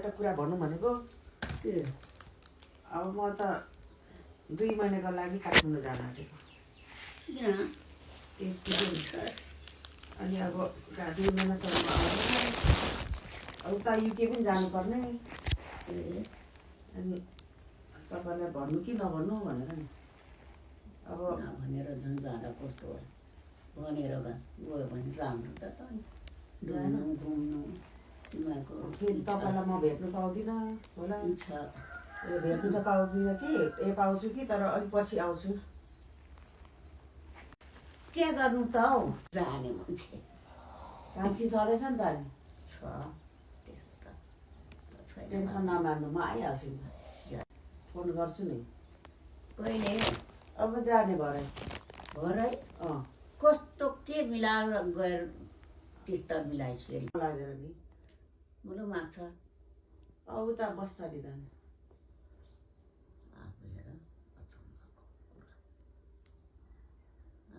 एउटा कुरा भन्नु भनेको अब म त 2 महिनाको लागि काठमाडौँ जान आँटेको अनि अब 2 महिनासम्म अब उता युके पनि जानुपर्ने अनि तपाईँलाई भन्नु कि नभन्नु भनेर नि अब भनेर झन् जाँदा कस्तो हो भनेर गयो भने राम्रो त जानु घुम्नु तिमीहरूको फेरि तपाईँलाई म भेट्नु पाउँदिनँ होला इच्छा भेट्नु त पाउँदिनँ कि पाउँछु कि तर अलिक पछि आउँछु के गर्नु त हौ जाने मान्छे कान्छी छँदैछ नि त अनि छ त्यसो त छैन टेन्सन नमान्नु म आइहाल्छु नि फोन गर्छु नि कहिले अब जाने भरे भरै कस्तो के मिलाएर गएर त्यस्ता मिलाइस् फेरि लागेर नि मलाई माग्छ अब उता बस्छ नि त आफू हेर अचम्मको कुरा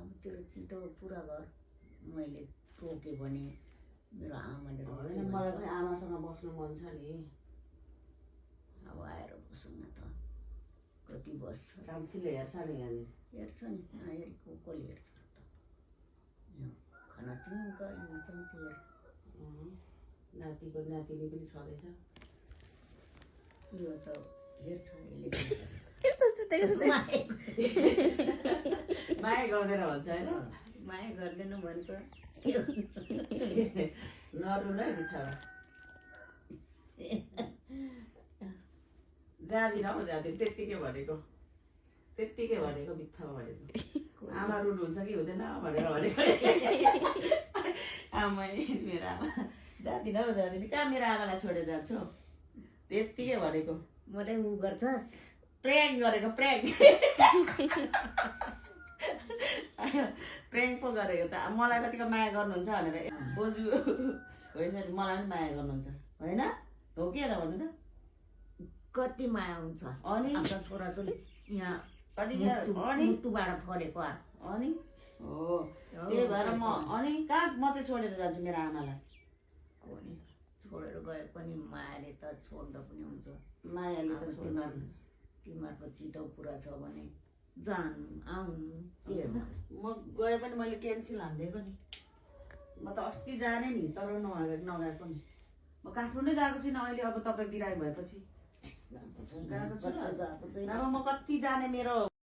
अब तेरो छिटो पुरा गर मैले टोकेँ भने मेरो आमाले मलाई पनि आमासँग बस्नु मन छ नि अब आएर बसौँ न त कति बस्छ कान्छीले हेर्छ नि यहाँनिर हेर्छ नि नहेरी कसले हेर्छ त यहाँ खाना तिमीका हुन्छ नि त्यो नातिको नातिनी पनि छँदैछ यो त हेर्छ माया गर्दैन भन्छ होइन माया गर्दैन भन्छ नरुन है बित्थामा जाँदिन हौ जाँदिन त्यत्तिकै भनेको बित्थामा भनेको आमा रुनु हुन्छ कि हुँदैन भनेर भनेको आमै मेरो आमा जाँदिन हौ जाँदिन कहाँ मेरो आमालाई छोडेर जान्छु त्यत्तिकै भनेको मलाई उ गर्छस् प्र्याङ गरेको प्र्याङ पो गरेको त मलाई कतिको माया गर्नुहुन्छ भनेर बोजू होइन मलाई पनि माया गर्नुहुन्छ होइन हो कि होइन भन्नु त कति माया हुन्छ अनि आफ्नो छोरा त यहाँ अनि मुटुबाट फलेको अनि हो त्यही भएर म अनि कहाँ म चाहिँ छोडेर जान्छु मेरो आमालाई कोनी छोडेर गए पनि मायाले त छोड्दा पनि हुन्छ मायाले त तिमीहरूको छिटो पुरा छ भने जानु आउनु के म गए पनि मैले क्यान्सिल हानिदिएको नि म त अस्ति जाने नि तर नगएको नि म काठमाडौँ गएको छुइनँ अहिले अब तपाईँ बिरामी भएपछि गएको छु अब म कति जाने मेरो